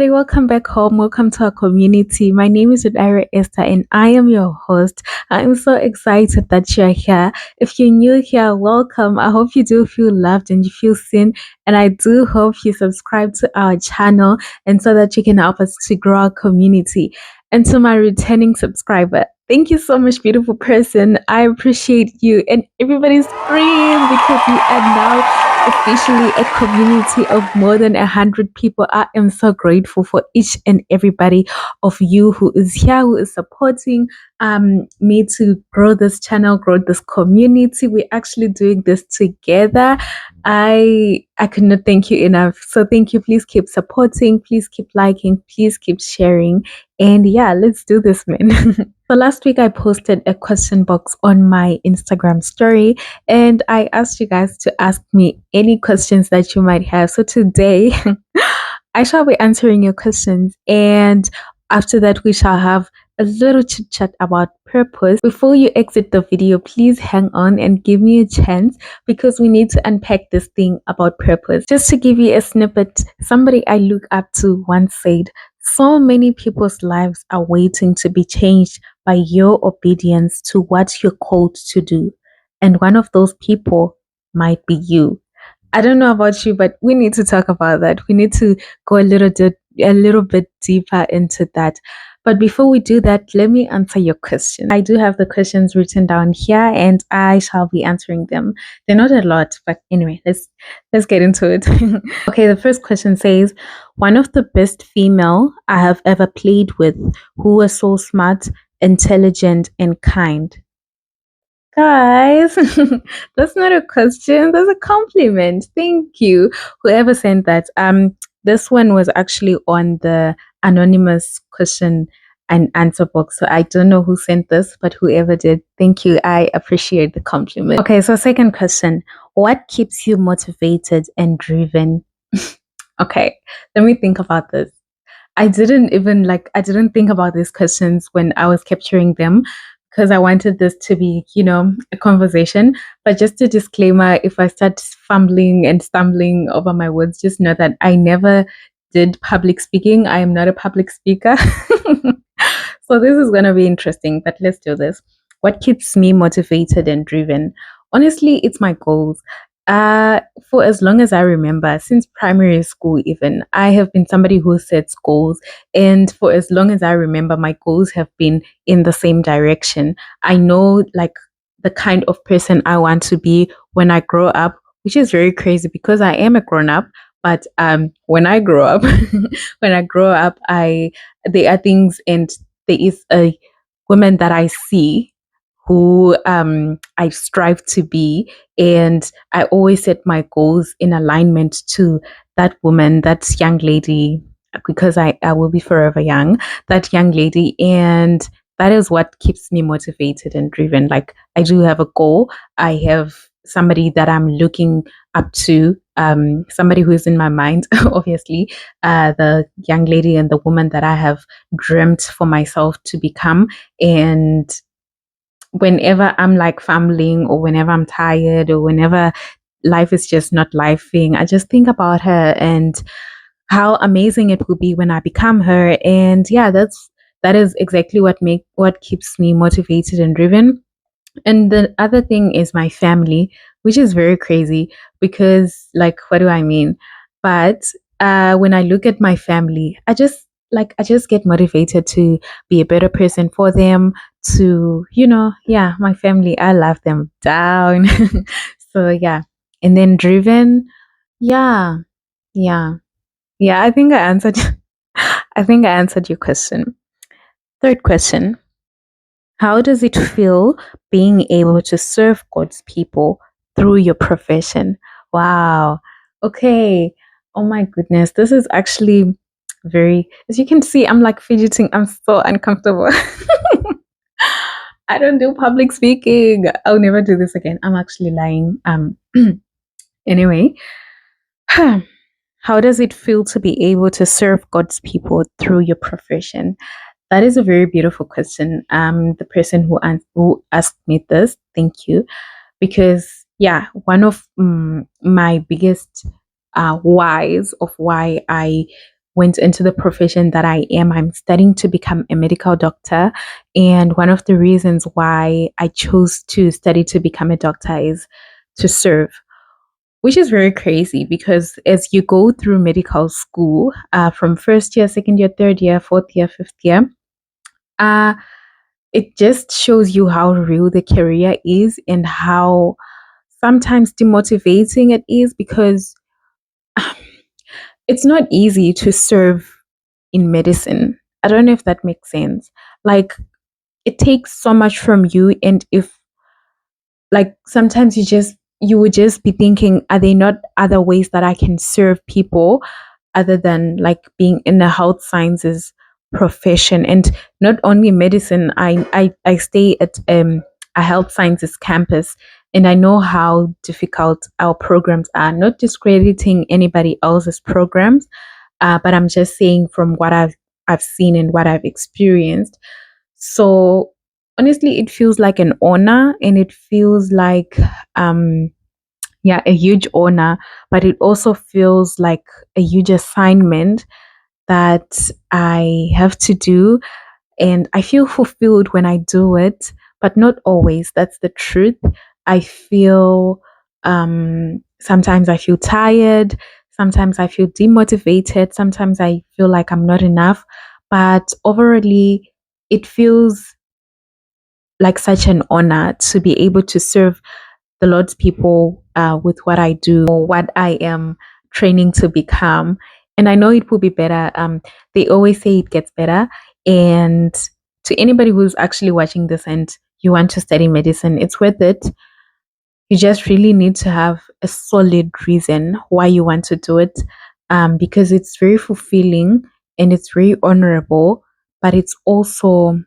everybody. Welcome back home. Welcome to our community. My name is Ira Esther, and I am your host. I am so excited that you're here. If you're new here, welcome. I hope you do feel loved and you feel seen. And I do hope you subscribe to our channel and so that you can help us to grow our community. And to my returning subscriber, thank you so much, beautiful person. I appreciate you. And everybody scream because we are now officially a community of more than 100 people. I am so grateful for each and everybody of you who is here, who is supporting me to grow this channel, grow this community. We're actually doing this together. I could not thank you enough. So thank you. Please keep supporting, please keep liking, please keep sharing. And yeah, let's do this, man. So last week I posted a question box on my Instagram story and I asked you guys to ask me any questions that you might have. So today I shall be answering your questions, and after that we shall have a little chit chat about purpose. Before you exit the video, please hang on and give me a chance because we need to unpack this thing about purpose. Just to give you a snippet, somebody I look up to once said, so many people's lives are waiting to be changed by your obedience to what you're called to do. And one of those people might be you. I don't know about you, but we need to talk about that. We need to go a little bit deeper into that. But before we do that, let me answer your question. I do have the questions written down here and I shall be answering them. They're not a lot, but anyway, let's get into it. Okay, the first question says, one of the best female I have ever played with who was so smart, intelligent, and kind. Guys, that's not a question, that's a compliment. Thank you. Whoever sent that. This one was actually on the anonymous question and answer box. So I don't know who sent this, but whoever did, thank you. I appreciate the compliment. Okay, so second question. What keeps you motivated and driven? Okay, let me think about this. I didn't think about these questions when I was capturing them because I wanted this to be, a conversation. But just a disclaimer, if I start fumbling and stumbling over my words, just know that I never did public speaking. I am not a public speaker. So this is going to be interesting, but let's do this. What keeps me motivated and driven? Honestly, it's my goals. For as long as I remember, since primary school, even, I have been somebody who sets goals. And for as long as I remember, my goals have been in the same direction. I know, like, the kind of person I want to be when I grow up, which is very crazy because I am a grown up. But when I grow up, there are things, and there is a woman that I see who I strive to be, and I always set my goals in alignment to that woman, that young lady, because I will be forever young, that young lady, and that is what keeps me motivated and driven. Like, I do have a goal. I have somebody that I'm looking up to, somebody who is in my mind, obviously, the young lady and the woman that I have dreamt for myself to become. And whenever I'm like fumbling, or whenever I'm tired, or whenever life is just not lifing, I just think about her and how amazing it will be when I become her. And yeah, that is exactly what keeps me motivated and driven. And the other thing is my family, which is very crazy because, like, what do I mean? But when I look at my family, I just get motivated to be a better person for them, to, yeah, my family, I love them down. So yeah. And then driven, yeah, yeah, yeah, I think I answered I think I answered your question. Third question. How does it feel being able to serve God's people through your profession? Wow. Okay. Oh my goodness. This is actually very, as you can see, I'm like fidgeting. I'm so uncomfortable. I don't do public speaking. I'll never do this again. I'm actually lying. Anyway, how does it feel to be able to serve God's people through your profession? That is a very beautiful question. The person who asked me this, thank you, because yeah, one of my biggest whys of why I went into the profession that I am. I'm studying to become a medical doctor. And one of the reasons why I chose to study to become a doctor is to serve, which is very crazy because as you go through medical school, from first year, second year, third year, fourth year, fifth year, uh, it just shows you how real the career is and how sometimes demotivating it is because it's not easy to serve in medicine. I don't know if that makes sense. Like, it takes so much from you, and if like sometimes you would just be thinking, are there not other ways that I can serve people other than like being in the health sciences profession? And not only medicine, I stay at a health sciences campus, and I know how difficult our programs are. Not discrediting anybody else's programs, but I'm just saying from what I've seen and what I've experienced. So honestly, it feels like an honor, and it feels like yeah, a huge honor, but it also feels like a huge assignment that I have to do, and I feel fulfilled when I do it, but not always. That's the truth. I feel sometimes I feel tired, sometimes I feel demotivated, sometimes I feel like I'm not enough, but overall it feels like such an honor to be able to serve the Lord's people with what I do or what I am training to become. And I know it will be better. They always say it gets better. And to anybody who's actually watching this and you want to study medicine, it's worth it. You just really need to have a solid reason why you want to do it, because it's very fulfilling and it's very honorable, but it's also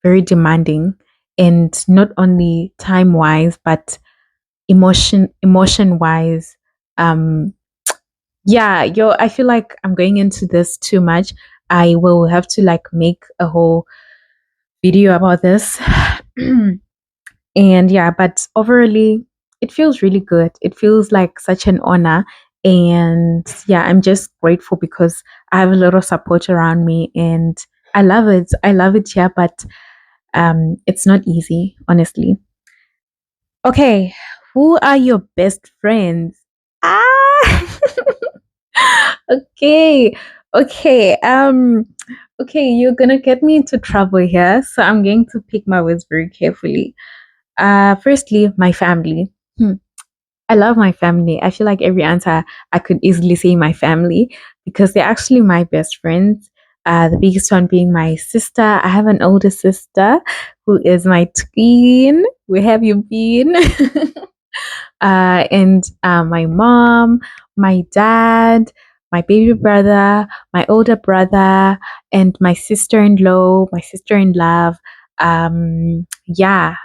very demanding, and not only time wise but emotion wise. um yeah, yo, I feel like I'm going into this too much. I will have to like make a whole video about this. And yeah, but overall it feels really good. It feels like such an honor, and yeah, I'm just grateful because I have a lot of support around me, and I love it here, but it's not easy, honestly. Okay, who are your best friends? Ah, okay, okay, okay. You're gonna get me into trouble here, so I'm going to pick my words very carefully. Firstly, my family. I love my family. I feel like every answer I could easily say my family because they're actually my best friends. The biggest one being my sister. I have an older sister who is my twin. Where have you been? And my mom, my dad, my baby brother, my older brother, and my sister in law, my sister in love. Yeah,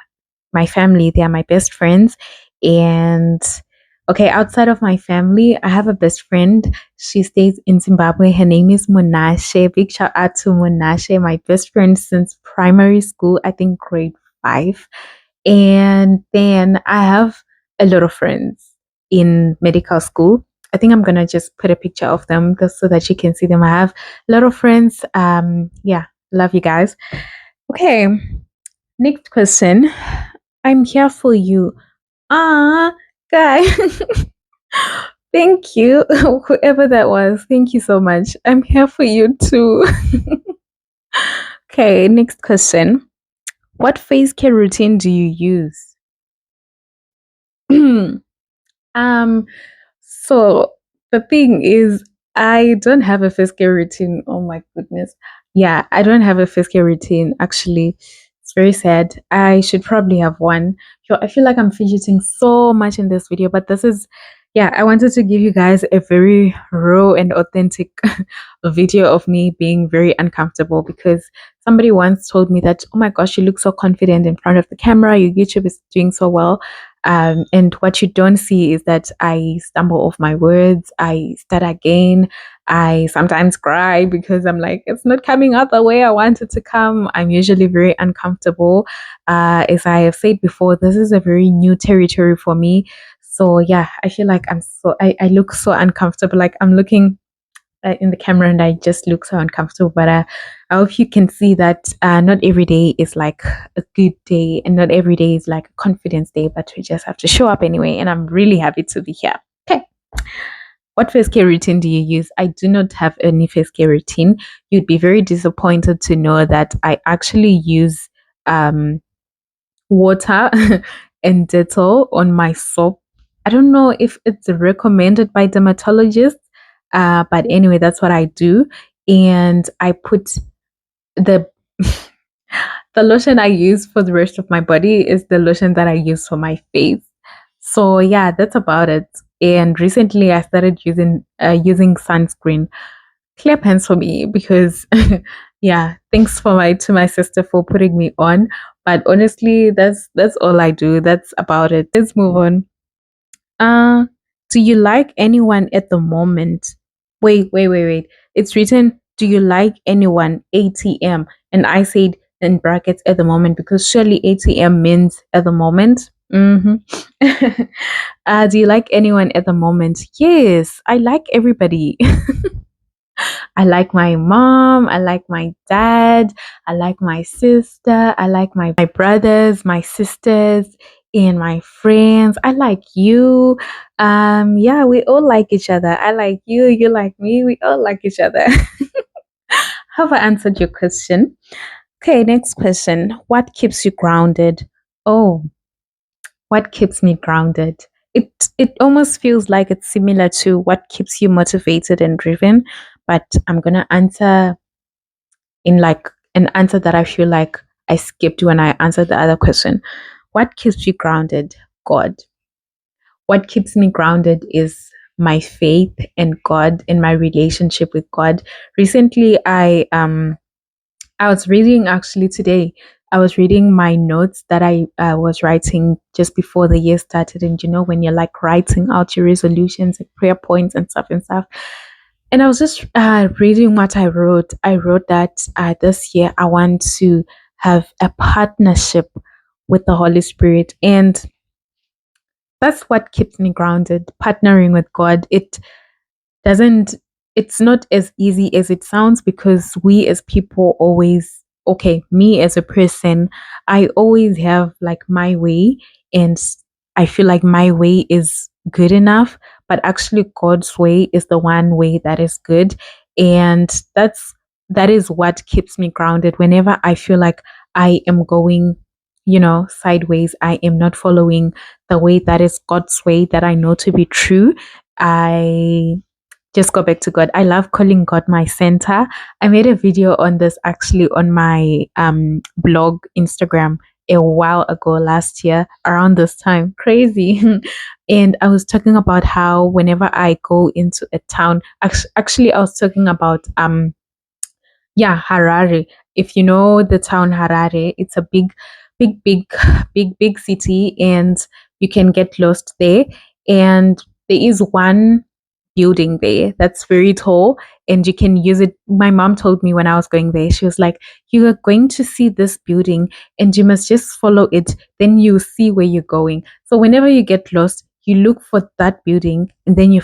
my family, they are my best friends. And okay, outside of my family, I have a best friend. She stays in Zimbabwe. Her name is Monashe. Big shout out to Monashe, my best friend since primary school, I think grade 5. And then I have a lot of friends in medical school. I think I'm gonna just put a picture of them just so that you can see them. I have a lot of friends. Yeah, love you guys. Okay, next question. I'm here for you. Ah, guy. Thank you, whoever that was. Thank you so much. I'm here for you too. Okay, next question. What face care routine do you use? um, so the thing is, I don't have a face care routine. Oh my goodness. Yeah, I don't have a face care routine actually. It's very sad. I should probably have one. Yo, I feel like I'm fidgeting so much in this video, but this is, yeah, I wanted to give you guys a very raw and authentic video of me being very uncomfortable because somebody once told me that, oh my gosh, you look so confident in front of the camera. Your YouTube is doing so well. And what you don't see is that I stumble off my words, I stutter again, I sometimes cry because I'm like, it's not coming out the way I want it to come. I'm usually very uncomfortable. As I have said before, this is a very new territory for me. So yeah, I feel like I look so uncomfortable, like I'm looking in the camera and I just look so uncomfortable. But I hope you can see that not every day is like a good day, and not every day is like a confidence day. But we just have to show up anyway. And I'm really happy to be here. Okay. What face care routine do you use? I do not have any face care routine. You'd be very disappointed to know that I actually use um, water and Dettol on my soap. I don't know if it's recommended by dermatologists, but anyway, that's what I do. And I put the the lotion I use for the rest of my body is the lotion that I use for my face. So yeah, that's about it. And recently, I started using sunscreen. Clap hands for me because yeah, thanks for my to my sister for putting me on. But honestly, that's all I do. That's about it. Let's move on. Uh, do you like anyone at the moment? Wait. It's written, do you like anyone ATM? And I said in brackets at the moment because surely ATM means at the moment. Do you like anyone at the moment? Yes, I like everybody. I like my mom. I like my dad. I like my sister. I like my brothers, my sisters, and my friends. I like you. Yeah, we all like each other. I like you. You like me. We all like each other. Have I answered your question? Okay, next question. What keeps you grounded? Oh, what keeps me grounded? It almost feels like it's similar to what keeps you motivated and driven, but I'm gonna answer in like an answer that I feel like I skipped when I answered the other question. What keeps you grounded? God. What keeps me grounded is my faith in God and my relationship with God. Recently, I was reading actually today. I was reading my notes that I was writing just before the year started, and you know when you're like writing out your resolutions and prayer points and stuff. And I was just reading what I wrote. I wrote that this year I want to have a partnership with the Holy Spirit. And that's what keeps me grounded, partnering with God. Doesn't it's not as easy as it sounds because we as people always, okay, me as a person, I always have like my way, and I feel like my way is good enough, but actually God's way is the one way that is good. And that is what keeps me grounded whenever I feel like I am going, sideways. I am not following the way that is God's way that I know to be true. I just go back to God. I love calling God my center. I made a video on this actually on my blog Instagram a while ago last year around this time. Crazy. And I was talking about how whenever I go into a town, actually I was talking about yeah, Harare. If you know the town Harare, it's a big, big, big city, and you can get lost there. And there is one building there that's very tall, and you can use it. My mom told me when I was going there, she was like, you are going to see this building and you must just follow it. Then you see where you're going. So whenever you get lost, you look for that building and then you'll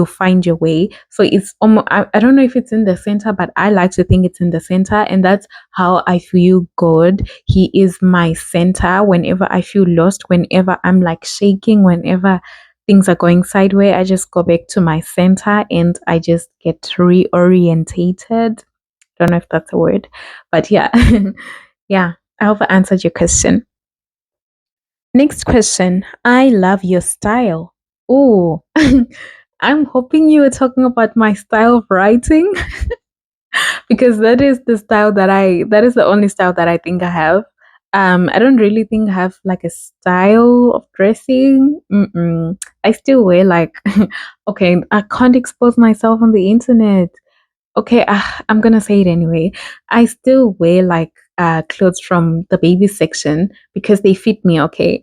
find your way. So it's almost, I don't know if it's in the center, but I like to think it's in the center, and that's how I feel God. He is my center whenever I feel lost, whenever I'm like shaking, whenever things are going sideways. I just go back to my center and I just get reorientated. Don't know if that's a word, but yeah. Yeah, I hope I answered your question. Next question. I love your style. Oh, I'm hoping you were talking about my style of writing because that is the only style that I think I have. I don't really think I have like a style of dressing. I still wear like, okay, I can't expose myself on the internet. Okay, I'm gonna say it anyway. I still wear like clothes from the baby section because they fit me. Okay.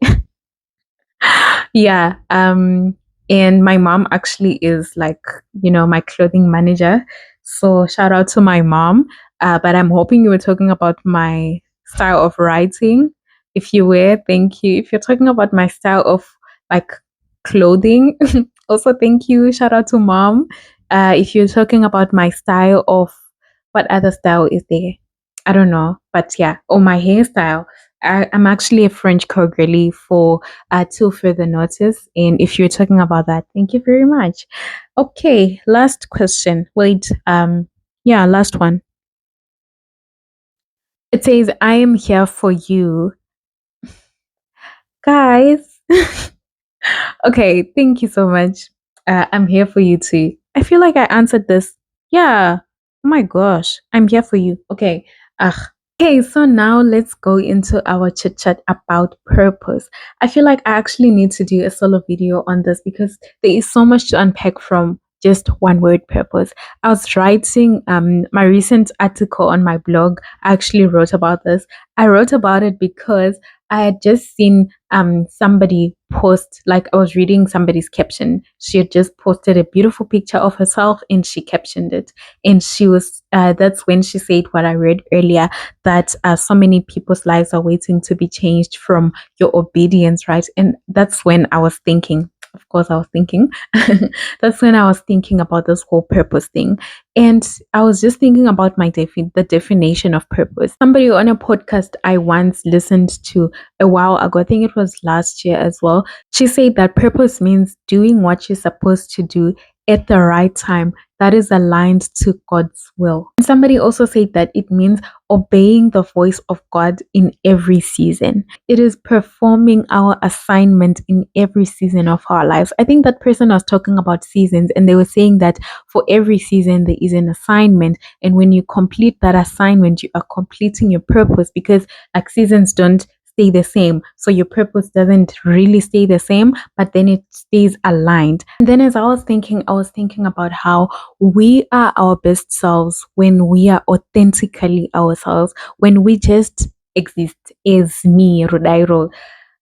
Yeah. And my mom actually is like, my clothing manager. So shout out to my mom. But I'm hoping you were talking about my style of writing. If you were, thank you. If you're talking about my style of like clothing, also thank you. Shout out to mom. If you're talking about my style of what other style is there? I don't know, but yeah, or my hairstyle. I'm actually a French curl girly for till further notice. And if you're talking about that, thank you very much. Okay, last question. Wait, yeah, last one. It says, "I am here for you, guys." Okay, thank you so much. I'm here for you too. I feel like I answered this. Yeah. Oh my gosh, I'm here for you. Okay. Ugh. Okay, so now let's go into our chit chat about purpose. I feel like I actually need to do a solo video on this because there is so much to unpack from just one word purpose. I was writing my recent article on my blog. I actually wrote about this. I wrote about it because I had just seen somebody post, like I was reading somebody's caption. She had just posted a beautiful picture of herself and she captioned it. And she was that's when she said what I read earlier, that so many people's lives are waiting to be changed from your obedience, right? And that's when I was thinking, of course, I was thinking, that's when I was thinking about this whole purpose thing. And I was just thinking about the definition of purpose. Somebody on a podcast I once listened to a while ago, I think it was last year as well, she said that purpose means doing what you're supposed to do at the right time that is aligned to God's will. And somebody also said that it means obeying the voice of God in every season. It is performing our assignment in every season of our lives. I think that person was talking about seasons and they were saying that for every season there is an assignment, and when you complete that assignment you are completing your purpose, because like seasons don't stay the same, so your purpose doesn't really stay the same, but then it stays aligned. And then as I was thinking about how we are our best selves when we are authentically ourselves, when we just exist as me, Rudairo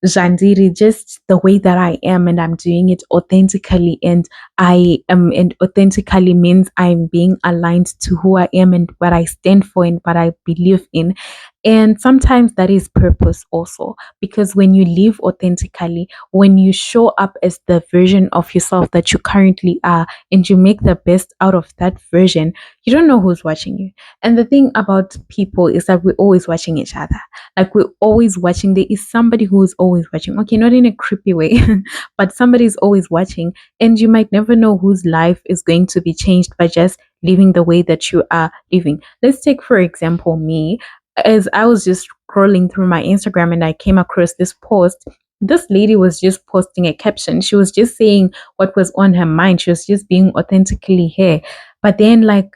Jandiri, just the way that I am, and I'm doing it authentically. And and authentically means I'm being aligned to who I am and what I stand for and what I believe in. And sometimes that is purpose also, because when you live authentically, when you show up as the version of yourself that you currently are, and you make the best out of that version, you don't know who's watching you. And the thing about people is that we're always watching each other. Like we're always watching. There is somebody who is always watching. Okay, not in a creepy way, but somebody is always watching. And you might never know whose life is going to be changed by just living the way that you are living. Let's take, for example, me. As I was just scrolling through my Instagram and I came across this post, this lady was just posting a caption. She was just saying what was on her mind. She was just being authentically her. But then, like,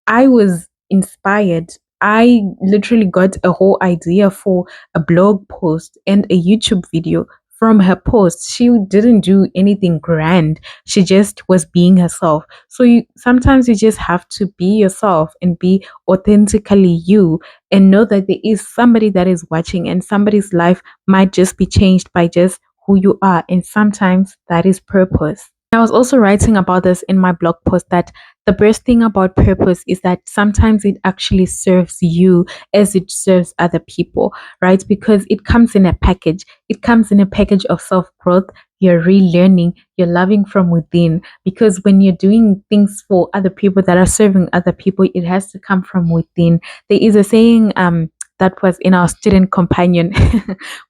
I was inspired. I literally got a whole idea for a blog post and a YouTube video from her post. She didn't do anything grand. She just was being herself. So sometimes you just have to be yourself and be authentically you, and know that there is somebody that is watching, and somebody's life might just be changed by just who you are. And sometimes that is purpose. I was also writing about this in my blog post, that the best thing about purpose is that sometimes it actually serves you as it serves other people, right? Because it comes in a package. It comes in a package of self growth. You're relearning, you're loving from within. Because when you're doing things for other people that are serving other people, it has to come from within. There is a saying, that was in our student companion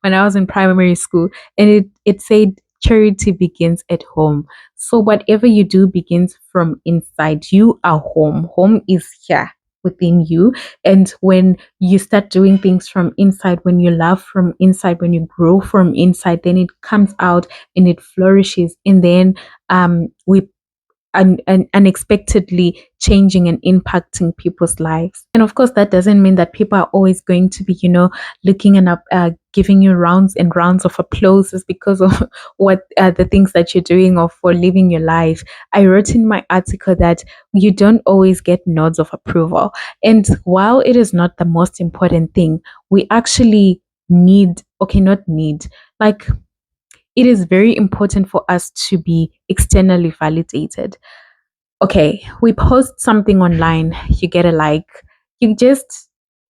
when I was in primary school, and it said, charity begins at home. So whatever you do begins from inside. You are home. Home is here within you. And when you start doing things from inside, when you love from inside, when you grow from inside, then it comes out and it flourishes. And then we unexpectedly changing and impacting people's lives. And of course, that doesn't mean that people are always going to be, looking and giving you rounds and rounds of applause because of what the things that you're doing or for living your life. I wrote in my article that you don't always get nods of approval. And while it is not the most important thing, we actually not need, like, it is very important for us to be externally validated. Okay, we post something online, you get a like. You just,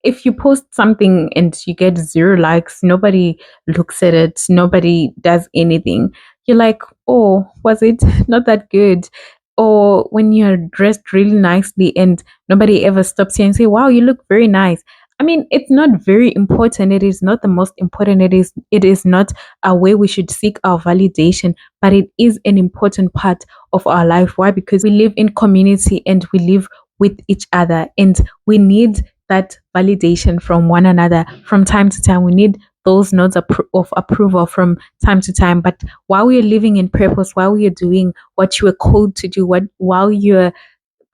if you post something and you get zero likes, nobody looks at it, nobody does anything. You're like, oh, was it not that good? or when you're dressed really nicely and nobody ever stops you and say, wow, you look very nice. I mean, it's not very important. It is not the most important. It is not a way we should seek our validation, but it is an important part of our life. Why? Because we live in community and we live with each other, and we need that validation from one another from time to time. We need those notes of approval from time to time. But while we're living in purpose, while we're doing what you were called to do, while you're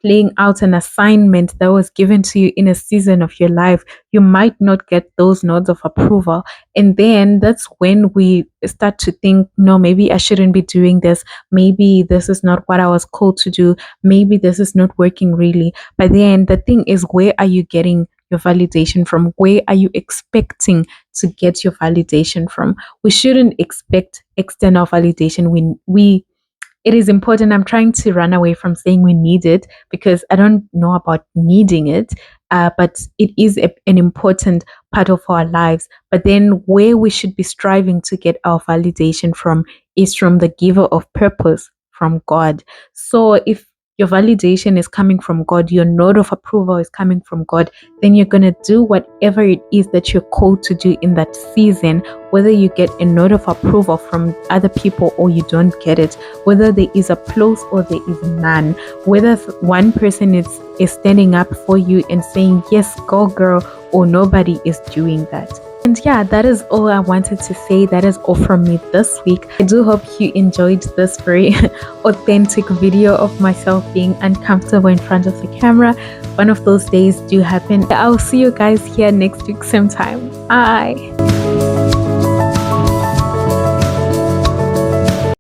playing out an assignment that was given to you in a season of your life, you might not get those nods of approval. And then that's when we start to think, no, maybe I shouldn't be doing this. Maybe this is not what I was called to do. Maybe this is not working really. But then the thing is, where are you getting your validation from? Where are you expecting to get your validation from? We shouldn't expect external validation. We it is important. I'm trying to run away from saying we need it because I don't know about needing it, but it is an important part of our lives. But then, where we should be striving to get our validation from is from the giver of purpose, from God. So, if your validation is coming from God, your note of approval is coming from God, then you're going to do whatever it is that you're called to do in that season, whether you get a note of approval from other people or you don't get it, whether there is applause or there is none, whether one person is standing up for you and saying, yes, go girl, or nobody is doing that. And yeah, that is all I wanted to say. That is all from me this week. I do hope you enjoyed this very authentic video of myself being uncomfortable in front of the camera. One of those days do happen. I'll see you guys here next week sometime. Bye.